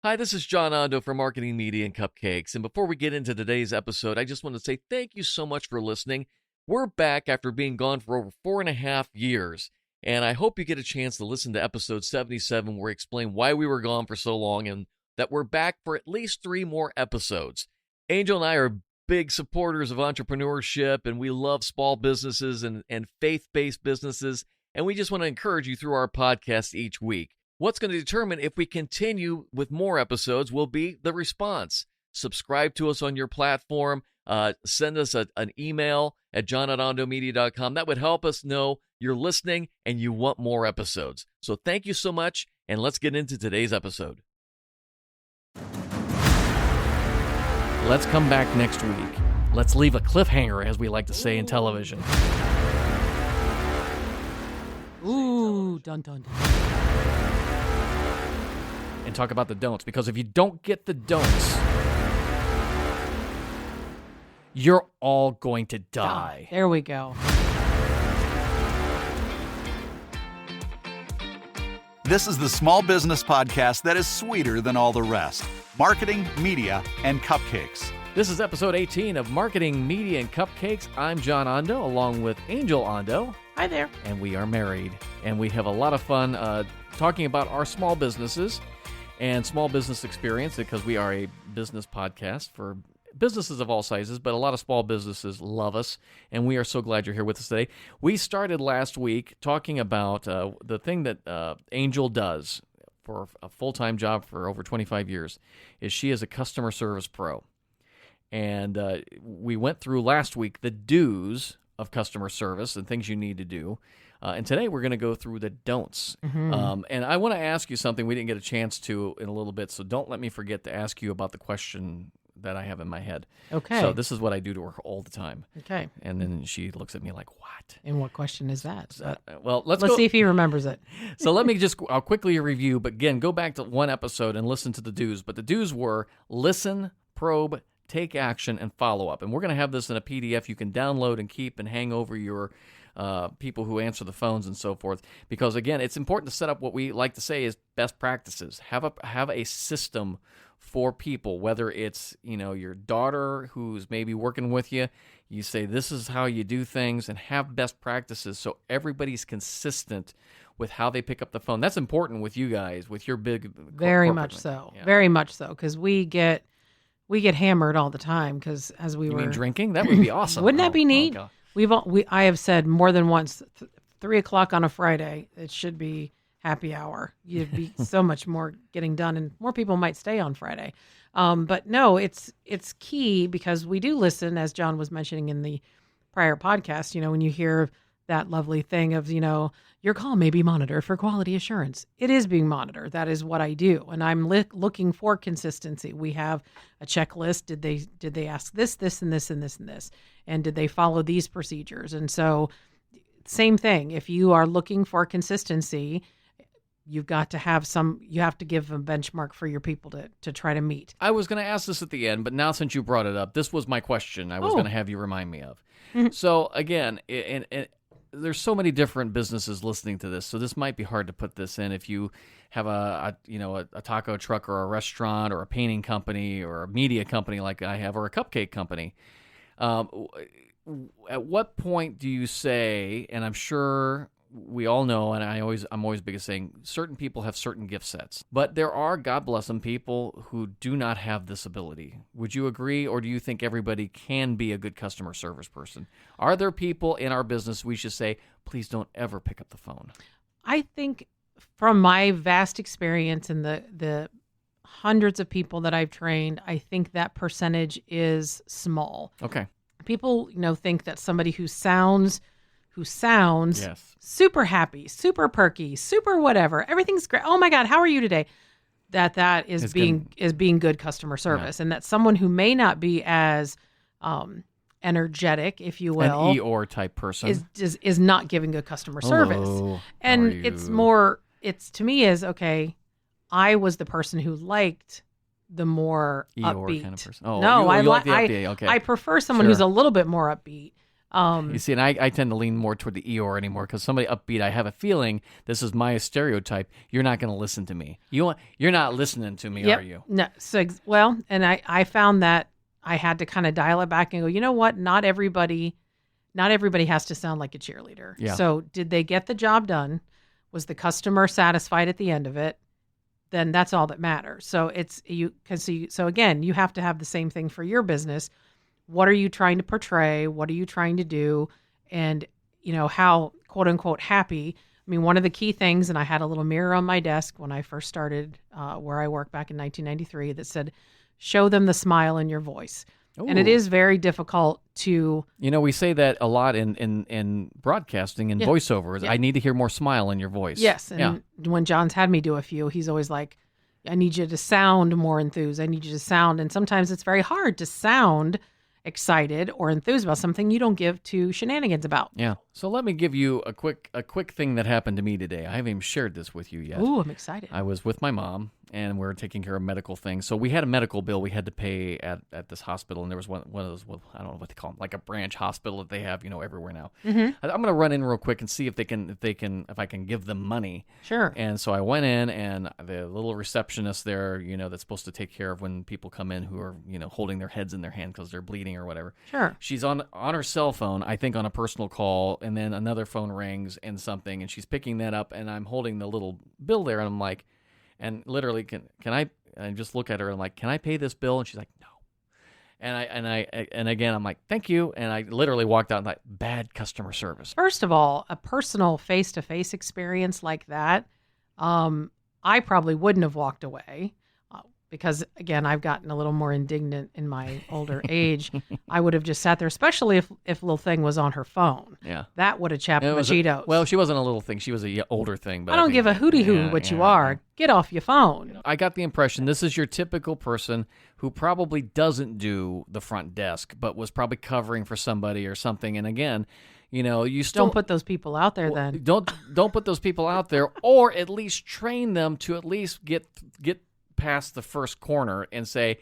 Hi, this is John Ondo from Marketing Media and Cupcakes. And before we get into today's episode, I just want to say thank you so much for listening. We're back after being gone for over 4.5 years. And I hope you get a chance to listen to episode 77, where we explain why we were gone for so long and that we're back for at least 3 more episodes. Angel and I are big supporters of entrepreneurship, and we love small businesses and faith-based businesses. And we just want to encourage you through our podcast each week. What's going to determine if we continue with more episodes will be the response. Subscribe to us on your platform. Send us an email at john@ondomedia.com. That would help us know you're listening and you want more episodes. So thank you so much, and let's get into today's episode. Let's come back next week. Let's leave a cliffhanger, as we like to say in television. Ooh, dun dun dun. And talk about the don'ts, because if you don't get the don'ts, you're all going to die. There we go. This is the small business podcast that is sweeter than all the rest. Marketing, media, and cupcakes. This is episode 18 of Marketing, Media, and Cupcakes. I'm John Ondo, along with Angel Ondo. Hi there. And we are married. And we have a lot of fun talking about our small businesses and small business experience, because we are a business podcast for businesses of all sizes, but a lot of small businesses love us, and we are so glad you're here with us today. We started last week talking about the thing that Angel does for a full-time job for over 25 years, is she is a customer service pro. And we went through last week the do's of customer service and things you need to do. And today we're going to go through the don'ts. Mm-hmm. And I want to ask you something we didn't get a chance to in a little bit, so don't let me forget to ask you about the question that I have in my head. Okay. So this is what I do to her all the time. Okay. And then she looks at me like, what? And what question is that? Well, let's see if he remembers it. So let me I'll quickly review, but again, go back to one episode and listen to the do's. But the do's were listen, probe, take action, and follow up. And we're going to have this in a PDF you can download and keep and hang over your people who answer the phones and so forth. Because again, it's important to set up what we like to say is best practices. Have a system for people, whether it's your daughter who's maybe working with you. You say this is how you do things, and have best practices so everybody's consistent with how they pick up the phone. That's important with you guys, with your big very much so. Yeah. Very much so, because we get hammered all the time. Because as we You were mean drinking, that would be awesome. Wouldn't that be neat? God. I have said more than once, 3 o'clock on a Friday, it should be happy hour. You'd be so much more getting done, and more people might stay on Friday. But no, it's key, because we do listen, as John was mentioning in the prior podcast. When you hear that lovely thing of, your call may be monitored for quality assurance. It is being monitored. That is what I do, and I'm looking for consistency. We have a checklist. Did they ask this, and this, and this, and this, and did they follow these procedures? And so, same thing. If you are looking for consistency, you've got to have you have to give a benchmark for your people to try to meet. I was going to ask this at the end, but now since you brought it up, this was my question I was going to have you remind me of. Mm-hmm. So again, and there's so many different businesses listening to this, so this might be hard to put this in. If you have a taco truck or a restaurant or a painting company or a media company like I have, or a cupcake company, at what point do you say, and I'm sure we all know, and I'm always big at saying, certain people have certain gift sets, but there are, God bless them, people who do not have this ability. Would you agree, or do you think everybody can be a good customer service person? Are there people in our business we should say, please don't ever pick up the phone? I think from my vast experience and the hundreds of people that I've trained, I think that percentage is small. Okay. People, think that somebody who sounds yes, super happy, super perky, super whatever, everything's great. Oh my God, how are you today? That is being good customer service, and that someone who may not be as energetic, if you will, an Eeyore type person is not giving good customer service. Hello, and it's to me is okay. I was the person who liked the more Eeyore upbeat kind of person. Oh, no, you like the upbeat. Okay. I prefer someone who's a little bit more upbeat. You see, and I tend to lean more toward the Eeyore anymore because somebody upbeat, I have a feeling, this is my stereotype, you're not going to listen to me. You're not listening to me, Yep. are you? No. So, well, and I found that I had to kind of dial it back and go, you know what? Not everybody has to sound like a cheerleader. Yeah. So did they get the job done? Was the customer satisfied at the end of it? Then that's all that matters. So so again, you have to have the same thing for your business. What are you trying to portray? What are you trying to do? And, how quote unquote happy. I mean, one of the key things, and I had a little mirror on my desk when I first started where I worked back in 1993 that said, show them the smile in your voice. And it Ooh. is very difficult to. We say that a lot in broadcasting and Yeah. voiceovers. Yeah. I need to hear more smile in your voice. Yes. And when John's had me do a few, he's always like, I need you to sound more enthused. I need you to sound. And sometimes it's very hard to sound excited or enthused about something you don't give two shenanigans about. Yeah. So let me give you a quick thing that happened to me today. I haven't even shared this with you yet. Ooh, I'm excited. I was with my mom, and we were taking care of medical things. So we had a medical bill we had to pay at this hospital, and there was one of those, I don't know what they call them, like a branch hospital that they have, everywhere now. Mm-hmm. I'm going to run in real quick and see if I can give them money. Sure. And so I went in, and the little receptionist there, that's supposed to take care of when people come in who are, holding their heads in their hand because they're bleeding or whatever. Sure. She's on her cell phone, I think on a personal call, and then another phone rings and something, and she's picking that up, and I'm holding the little bill there, and I'm like, and literally, can I just look at her and I'm like, can I pay this bill? And she's like, no. And again, I'm like, thank you. And I literally walked out and like, bad customer service. First of all, a personal face-to-face experience like that, I probably wouldn't have walked away because, again, I've gotten a little more indignant in my older age. I would have just sat there, especially if little thing was on her phone. Yeah. That would have chapped It my was Cheetos. well, she wasn't a little thing. She was a older thing. But I don't think- give a hooty-hoo yeah, what you yeah, are. yeah. Get off your phone. I got the impression this is your typical person who probably doesn't do the front desk, but was probably covering for somebody or something. And again, you still Don't put those people out there then. Don't put those people out there, or at least train them to at least get past the first corner and say,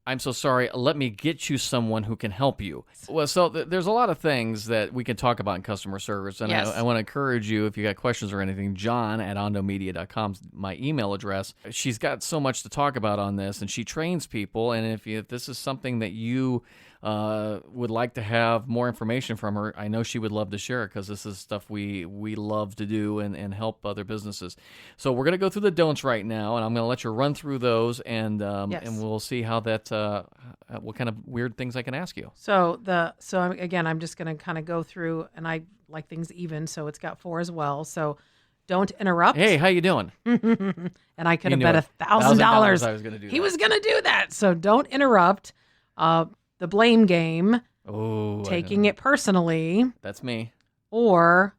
I'm so sorry, let me get you someone who can help you. Well, so there's a lot of things that we can talk about in customer service, and Yes. I want to encourage you, if you got questions or anything, John@ondomedia.com is my email address. She's got so much to talk about on this, and she trains people, and if this is something that you would like to have more information from her, I know she would love to share it because this is stuff we love to do and help other businesses. So we're going to go through the don'ts right now, and I'm going to let you run through those, and Yes. and we'll see how that what kind of weird things I can ask you. So again, I'm just going to kind of go through, and I like things even, so it's got 4 as well. So don't interrupt. Hey, how you doing? And I could You have knew bet it. $1,000 I was going to do he that. was going to do that. So don't interrupt. The blame game, Oh, taking it personally, That's me. or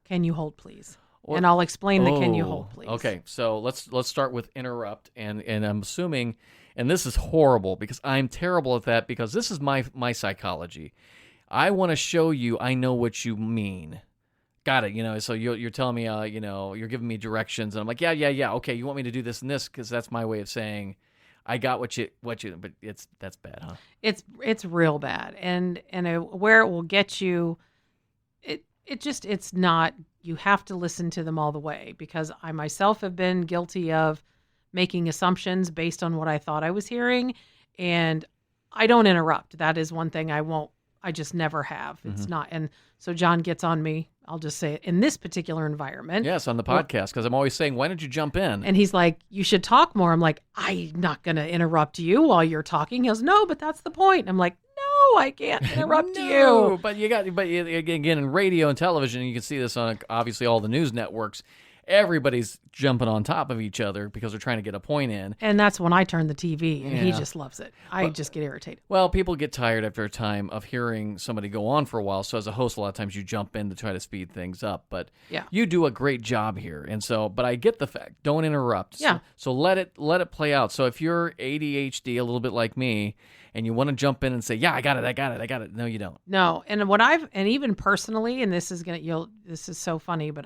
can you hold please? Or- And I'll explain the can you Oh, hold please. Okay, so let's start with interrupt, and I'm assuming, and this is horrible because I'm terrible at that because this is my psychology. I want to show you I know what you mean. Got it, so you're telling me, you're giving me directions, and I'm like, yeah, okay, you want me to do this and this because that's my way of saying I got what you, but that's bad, huh? It's real bad, and where it will get you, it's not. You have to listen to them all the way because I myself have been guilty of making assumptions based on what I thought I was hearing, and I don't interrupt. That is one thing I won't. I just never have. It's not, and so John gets on me. I'll just say it in this particular environment. Yes, on the podcast because I'm always saying, why don't you jump in? And he's like, you should talk more. I'm like, I'm not going to interrupt you while you're talking. He goes, no, but that's the point. I'm like, no, I can't interrupt No, you. but again, in radio and television, you can see this on obviously all the news networks. Everybody's jumping on top of each other because they're trying to get a point in. And that's when I turn the TV, and he Yeah. just loves it. I just get irritated. Well, people get tired after a time of hearing somebody go on for a while. So as a host, a lot of times you jump in to try to speed things up. But Yeah. you do a great job here. And so, but I get the fact. Don't interrupt. Yeah. So let it play out. So if you're ADHD, a little bit like me, and you want to jump in and say, yeah, I got it. No, you don't. No, and even personally, and this is so funny, but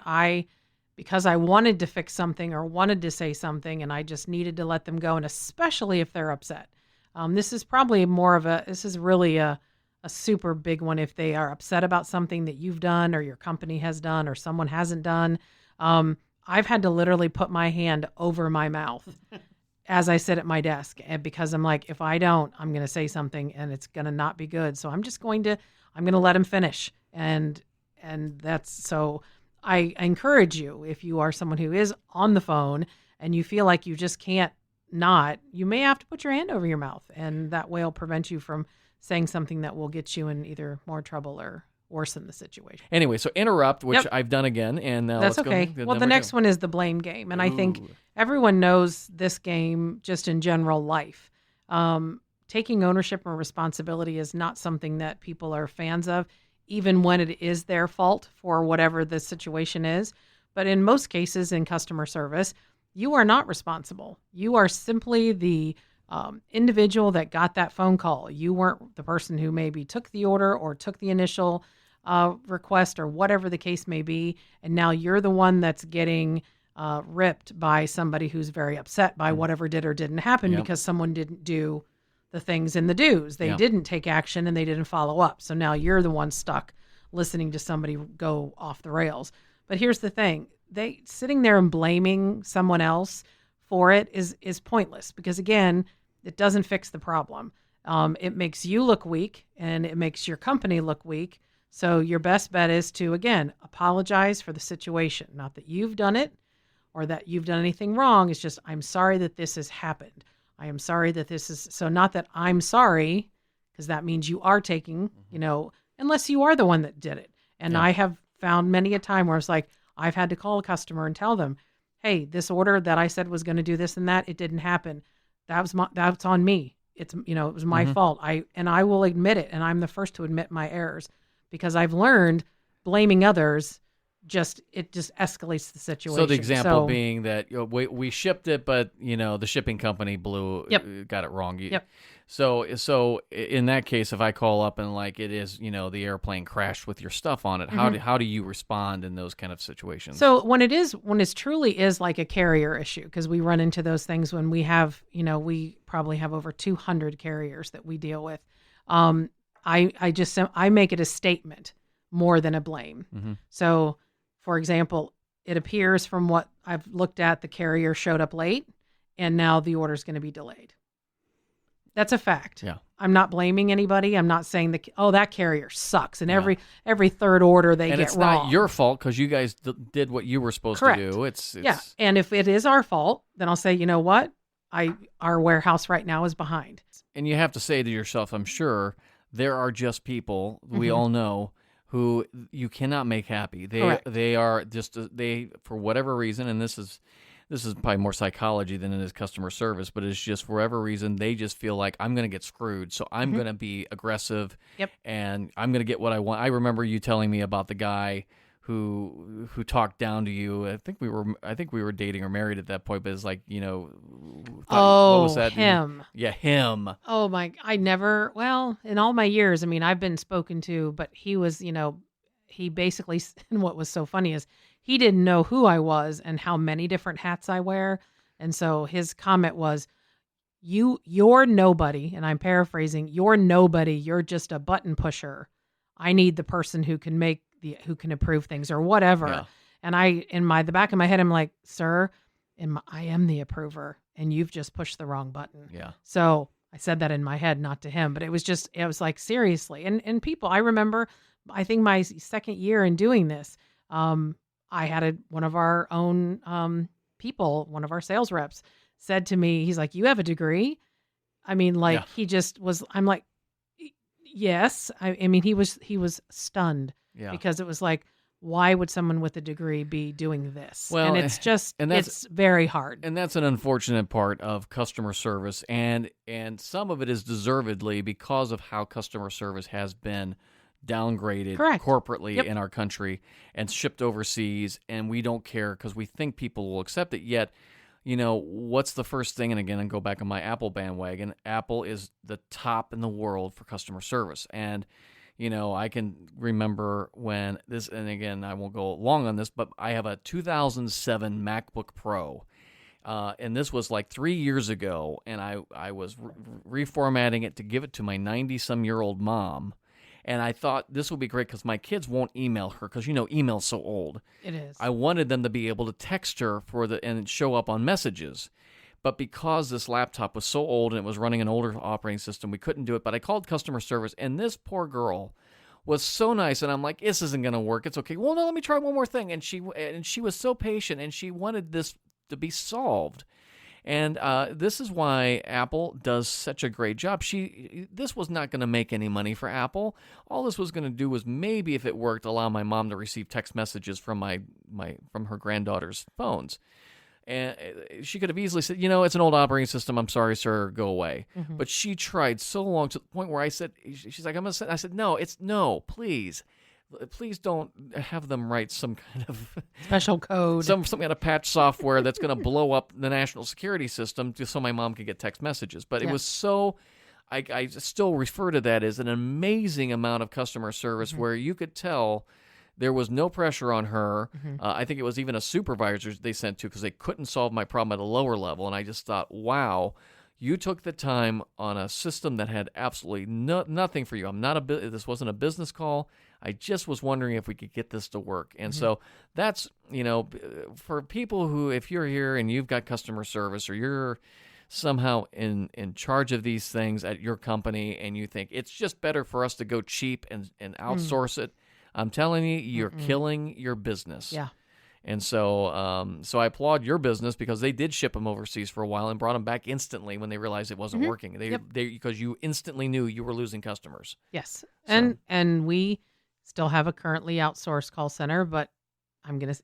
because I wanted to fix something or wanted to say something, and I just needed to let them go, and especially if they're upset. This is probably this is really a a super big one if they are upset about something that you've done or your company has done or someone hasn't done. I've had to literally put my hand over my mouth as I sit at my desk, and because I'm like, if I don't, I'm going to say something and it's going to not be good. So I'm going to let him finish. And that's, so I encourage you, if you are someone who is on the phone and you feel like you just can't not, you may have to put your hand over your mouth, and that way will prevent you from saying something that will get you in either more trouble or worsen the situation. Anyway, so interrupt, which I've done again, and that's okay. Well, the next one is the blame game, and I think everyone knows this game just in general life. Taking ownership and responsibility is not something that people are fans of, even when it is their fault for whatever the situation is. But in most cases in customer service, you are not responsible. You are simply the individual that got that phone call. You weren't the person who maybe took the order or took the initial request or whatever the case may be. And now you're the one that's getting ripped by somebody who's very upset by whatever did or didn't happen because someone didn't do the things in the dues. They didn't take action and they didn't follow up. So now you're the one stuck listening to somebody go off the rails. But here's the thing. They sitting there and blaming someone else for it is pointless, because again, it doesn't fix the problem. It makes you look weak and it makes your company look weak. So your best bet is to, again, apologize for the situation. Not that you've done it or that you've done anything wrong. It's just, I'm sorry that this has happened. I am sorry that this is, so not that I'm sorry, because that means you are taking, unless you are the one that did it. And I have found many a time where it's like, I've had to call a customer and tell them, hey, this order that I said was going to do this and that, it didn't happen. That's on me. It was my fault. I will admit it. And I'm the first to admit my errors, because I've learned blaming others it just escalates the situation. So the example being that we shipped it, but the shipping company got it wrong. So in that case, if I call up and it is the airplane crashed with your stuff on it, how do you respond in those kind of situations? So when it truly is like a carrier issue, because we run into those things when we have we probably have over 200 carriers that we deal with. I make it a statement more than a blame. So, for example, it appears from what I've looked at, the carrier showed up late, and now the order is going to be delayed. That's a fact. Yeah. I'm not blaming anybody. I'm not saying that carrier sucks, and every third order they get wrong. And it's not your fault because you guys did what you were supposed to do. It's and if it is our fault, then I'll say, you know what? Our warehouse right now is behind. And you have to say to yourself, I'm sure there are just people we all know who you cannot make happy. They are just for whatever reason, and this is probably more psychology than it is customer service, but it's just for whatever reason they just feel like, I'm going to get screwed, so I'm going to be aggressive, and I'm going to get what I want. I remember you telling me about the guy who talked down to you. I think we were dating or married at that point, but it's like, what was that? Him. Yeah, him. Oh my, in all my years, I've been spoken to, but he was, he basically, and what was so funny is he didn't know who I was and how many different hats I wear. And so his comment was, you're nobody. And I'm paraphrasing, you're nobody. You're just a button pusher. I need the person who can who can approve things or whatever. Yeah. And the back of my head, I'm like, sir, I am the approver and you've just pushed the wrong button. Yeah. So I said that in my head, not to him, but it was like, seriously. And people, I remember, I think my second year in doing this, I had one of our own people, one of our sales reps said to me, he's like, you have a degree? He just was, I'm like, yes. He was stunned because it was like, why would someone with a degree be doing this? Well, and it's very hard. And that's an unfortunate part of customer service. And some of it is deservedly because of how customer service has been downgraded corporately in our country and shipped overseas, and we don't care because we think people will accept it. Yet, what's the first thing? And again, I go back on my Apple bandwagon. Apple is the top in the world for customer service. And, I can remember when this, and again, I won't go long on this, but I have a 2007 MacBook Pro. And this was like 3 years ago, and I was reformatting it to give it to my 90-some-year-old mom. And I thought this would be great because my kids won't email her because, email's so old. It is. I wanted them to be able to text her and show up on messages. But because this laptop was so old and it was running an older operating system, we couldn't do it. But I called customer service, and this poor girl was so nice. And I'm like, this isn't going to work. It's okay. Well, no, let me try one more thing. And she was so patient, and she wanted this to be solved. And this is why Apple does such a great job. This was not going to make any money for Apple. All this was going to do was maybe, if it worked, allow my mom to receive text messages from from her granddaughter's phones. And she could have easily said, it's an old operating system. I'm sorry, sir. Go away. Mm-hmm. But she tried so long to the point where I said, she's like, I said, no, please. Please don't have them write some kind of special code, some kind of patch software that's going to blow up the national security system just so my mom could get text messages. But it was so, I still refer to that as an amazing amount of customer service where you could tell there was no pressure on her. I think it was even a supervisor they sent to because they couldn't solve my problem at a lower level. And I just thought, wow. You took the time on a system that had absolutely nothing for you. This wasn't a business call. I just was wondering if we could get this to work. And so that's, for people who, if you're here and you've got customer service or you're somehow in charge of these things at your company and you think it's just better for us to go cheap and outsource it, I'm telling you, you're killing your business. Yeah. And so so I applaud your business because they did ship them overseas for a while and brought them back instantly when they realized it wasn't working. Because you instantly knew you were losing customers. Yes. And we still have a currently outsourced call center, but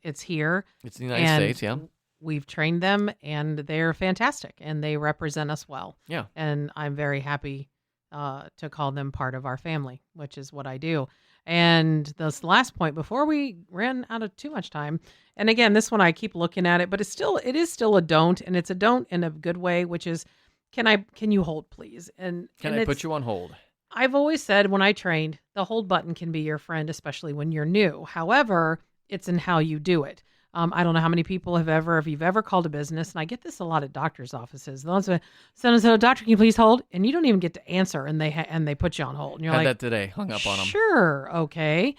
it's here. It's the United States, yeah. We've trained them and they're fantastic and they represent us well. Yeah. And I'm very happy to call them part of our family, which is what I do. And this last point before we ran out of too much time, and again, this one I keep looking at it, but it is still a don't, and it's a don't in a good way, which is, can you hold, please? And can I put you on hold? I've always said when I trained, the hold button can be your friend, especially when you're new. However, it's in how you do it. I don't know how many people if you've ever called a business, and I get this a lot at doctors' offices. Those so doctor, can you please hold? And you don't even get to answer, and they put you on hold. And you're Had like, that today, hung up on them. Sure, okay.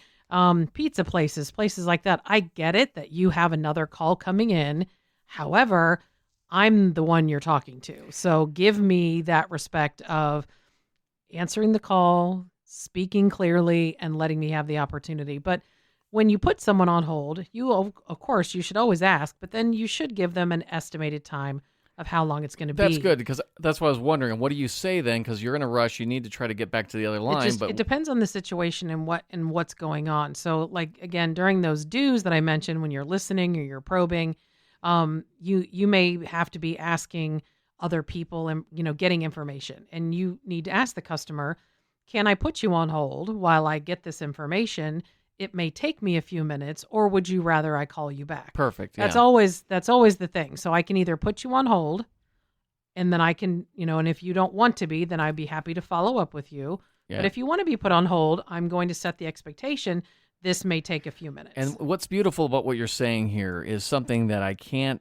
Pizza places like that. I get it that you have another call coming in. However, I'm the one you're talking to, so give me that respect of answering the call, speaking clearly, and letting me have the opportunity. But when you put someone on hold, of course, you should always ask, but then you should give them an estimated time of how long it's going to be. That's good, because that's what I was wondering. What do you say then? Because you're in a rush. You need to try to get back to the other line. It depends on the situation and what's going on. So, like, again, during those dues that I mentioned, when you're listening or you're probing, you may have to be asking other people and, getting information. And you need to ask the customer, can I put you on hold while I get this information? It may take me a few minutes, or would you rather I call you back? Perfect. That's always the thing. So I can either put you on hold, and then I can, and if you don't want to be, then I'd be happy to follow up with you. Yeah. But if you want to be put on hold, I'm going to set the expectation. This may take a few minutes. And what's beautiful about what you're saying here is something that I can't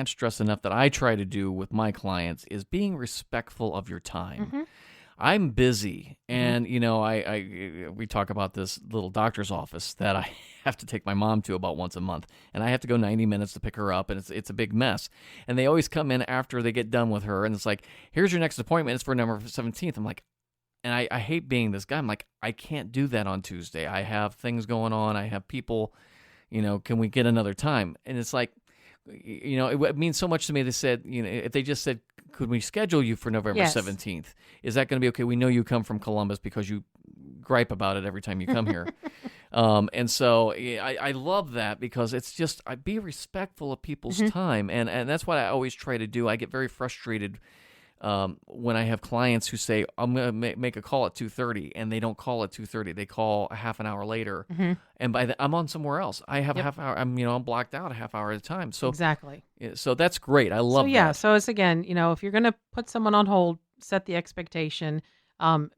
stress enough that I try to do with my clients is being respectful of your time. Mm-hmm. I'm busy, and we talk about this little doctor's office that I have to take my mom to about once a month, and I have to go 90 minutes to pick her up, and it's a big mess. And they always come in after they get done with her, and it's like, here's your next appointment. It's for November 17th. I'm like, and I hate being this guy. I'm like, I can't do that on Tuesday. I have things going on. I have people. Can we get another time? And it's like, it means so much to me. They said, if they just said, could we schedule you for November 17th? Is that going to be okay? We know you come from Columbus because you gripe about it every time you come here. And so I love that because it's just, I be respectful of people's time. And that's what I always try to do. I get very frustrated when I have clients who say, I'm going to make a call at 2:30, and they don't call at 2:30. They call a half an hour later, and I'm on somewhere else. I have a half hour. I'm blocked out a half hour at a time. So exactly. So that's great. I love that. Yeah. So it's, again, if you're going to put someone on hold, set the expectation.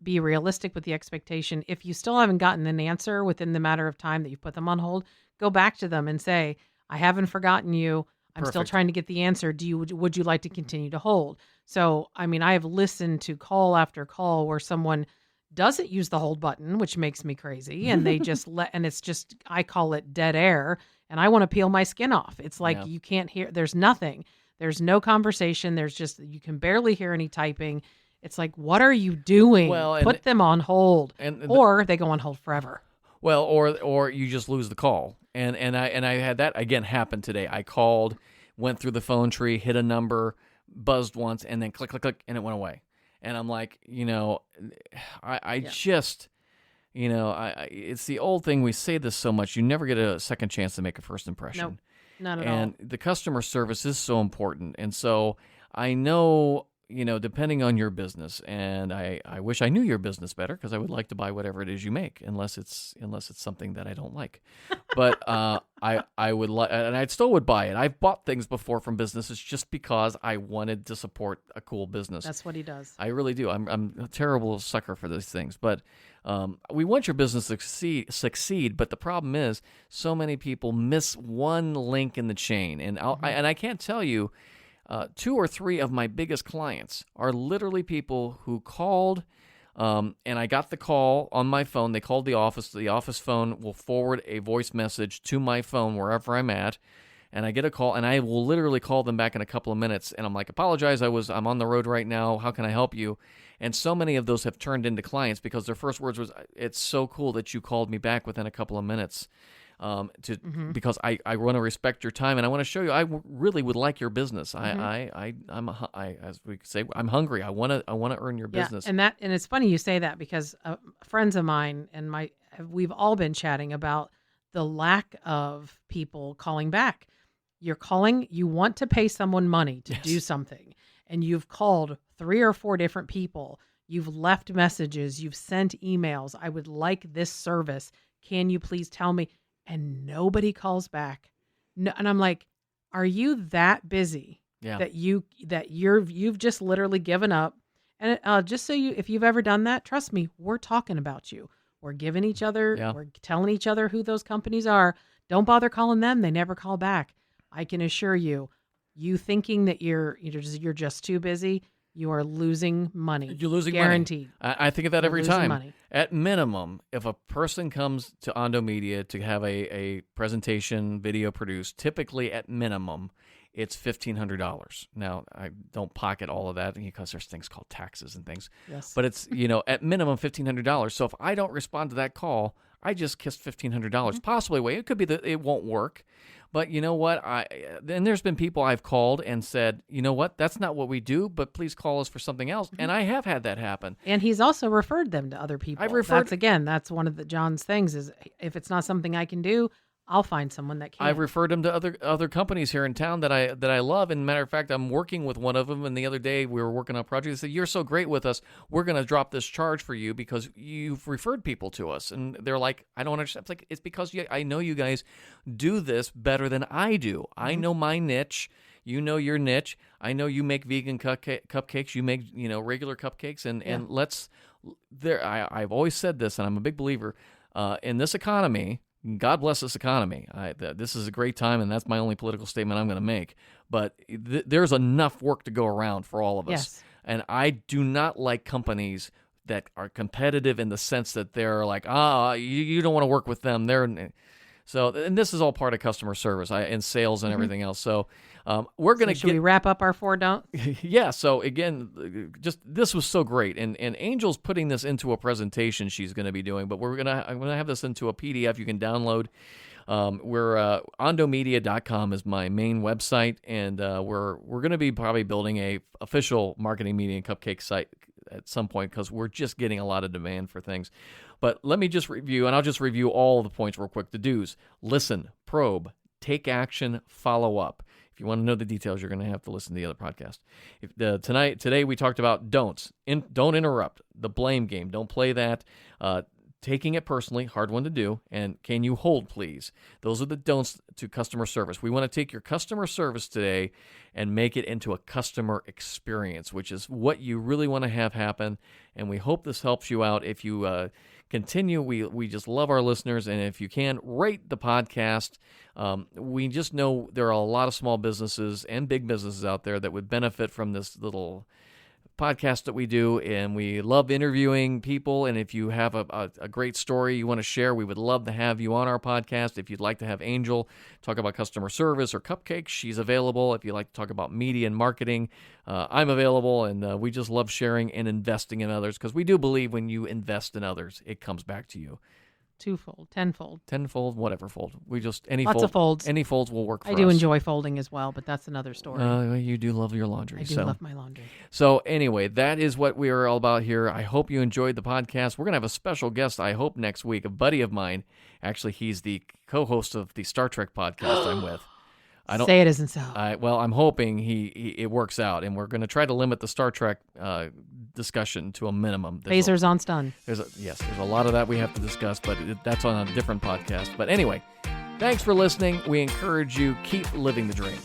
Be realistic with the expectation. If you still haven't gotten an answer within the matter of time that you've put them on hold, go back to them and say, I haven't forgotten you. I'm still trying to get the answer. Would you like to continue to hold? So, I have listened to call after call where someone doesn't use the hold button, which makes me crazy. And they just and it's just, I call it dead air. And I want to peel my skin off. It's like Yeah. you can't hear, there's nothing. There's no conversation. There's just, you can barely hear any typing. It's like, what are you doing? Well, and- Put them on hold. and- Or they go on hold forever. Well, or you just lose the call. And I had that again happen today. I called, went through the phone tree, hit a number, buzzed once, and then click, click, click, and it went away. And I'm like, I just, it's the old thing. We say this so much. You never get a second chance to make a first impression. Nope. Not at And the customer service is so important. And so I know, depending on your business, and I wish I knew your business better because I would like to buy whatever it is you make, unless it's something that I don't like. But I would like, and I still would buy it. I've bought things before from businesses just because I wanted to support a cool business. That's what he does. I really do. I'm a terrible sucker for these things, but we want your business to succeed. But the problem is, so many people miss one link in the chain, and I can't tell you. 2 or 3 of my biggest clients are literally people who called, and I got the call on my phone. They called the office. The office phone will forward a voice message to my phone wherever I'm at, and I get a call, and I will literally call them back in a couple of minutes, and I'm like, apologize, I'm on the road right now. How can I help you? And so many of those have turned into clients because their first words was, it's so cool that you called me back within a couple of minutes. Because I want to respect your time and I want to show you I really would like your business. I'm as we say, I'm hungry. I want to earn your business. And it's funny you say that because friends of mine and we've all been chatting about the lack of people calling back. You're calling, you want to pay someone money to do something, and you've called 3 or 4 different people. You've left messages, you've sent emails. I would like this service. Can you please tell me? And nobody calls back. No, and I'm like, are you that busy that you've just literally given up? And just so if you've ever done that, trust me, we're talking about you. We're giving each other, we're telling each other who those companies are. Don't bother calling them. They never call back. I can assure you, you thinking that you're just too busy, you are losing money. You're losing guaranteed. money. I think of that every losing time. money. At minimum, if a person comes to Ondo Media to have a presentation video produced, typically at minimum, it's $1,500. Now, I don't pocket all of that because there's things called taxes and things. Yes. But it's, at minimum $1,500. So if I don't respond to that call, I just kissed $1,500. Possibly way. It could be that it won't work. But you know what? Then there's been people I've called and said, you know what? That's not what we do, but please call us for something else. And I have had that happen. And he's also referred them to other people. That's one of John's things is if it's not something I can do, I'll find someone that can. I've referred them to other companies here in town that I love. And matter of fact, I'm working with one of them. And the other day we were working on a project. They said, "You're so great with us. We're going to drop this charge for you because you've referred people to us." And they're like, "I don't understand." It's like, it's because I know you guys do this better than I do. I know my niche. You know your niche. I know you make vegan cupcakes. You make regular cupcakes. And let's there. I've always said this, and I'm a big believer in this economy. God bless this economy. This is a great time, and that's my only political statement I'm going to make. But there's enough work to go around for all of us. Yes. And I do not like companies that are competitive in the sense that they're like, you don't want to work with them. And this is all part of customer service and sales and everything else. So we're going to should we wrap up our 4 don'ts? Yeah. So again, just this was so great, and Angel's putting this into a presentation she's going to be doing, but I'm gonna have this into a PDF you can download. We're ondomedia.com is my main website, and we're going to be probably building a official Marketing Media and Cupcake site at some point because we're just getting a lot of demand for things. But let me just review, and I'll just review all the points real quick. The do's: listen, probe, take action, follow up. If you want to know the details, you're going to have to listen to the other podcast. Today we talked about don'ts. Don't interrupt. The blame game. Don't play that. Taking it personally, hard one to do. And can you hold, please? Those are the don'ts to customer service. We want to take your customer service today and make it into a customer experience, which is what you really want to have happen. And we hope this helps you out. If you continue, we just love our listeners. And if you can, rate the podcast. We just know there are a lot of small businesses and big businesses out there that would benefit from this little podcast that we do, and we love interviewing people. And if you have a great story you want to share, we would love to have you on our podcast. If you'd like to have Angel talk about customer service or cupcakes, she's available. If you'd like to talk about media and marketing, I'm available. And we just love sharing and investing in others, because we do believe when you invest in others, it comes back to you. Twofold, tenfold. Tenfold, whatever fold. We just, Lots of folds. Any folds will work for us. I do enjoy folding as well, but that's another story. You do love your laundry. I do love my laundry. So anyway, that is what we are all about here. I hope you enjoyed the podcast. We're going to have a special guest, I hope, next week, a buddy of mine. Actually, he's the co-host of the Star Trek podcast I'm with. Say it isn't so. Well, I'm hoping it works out, and we're going to try to limit the Star Trek discussion to a minimum. Phasers on stun. There's a lot of that we have to discuss, but that's on a different podcast. But anyway, thanks for listening. We encourage you, keep living the dream.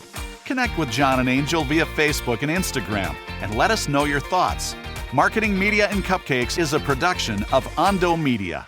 Connect with John and Angel via Facebook and Instagram and let us know your thoughts. Marketing, Media, and Cupcakes is a production of Ondo Media.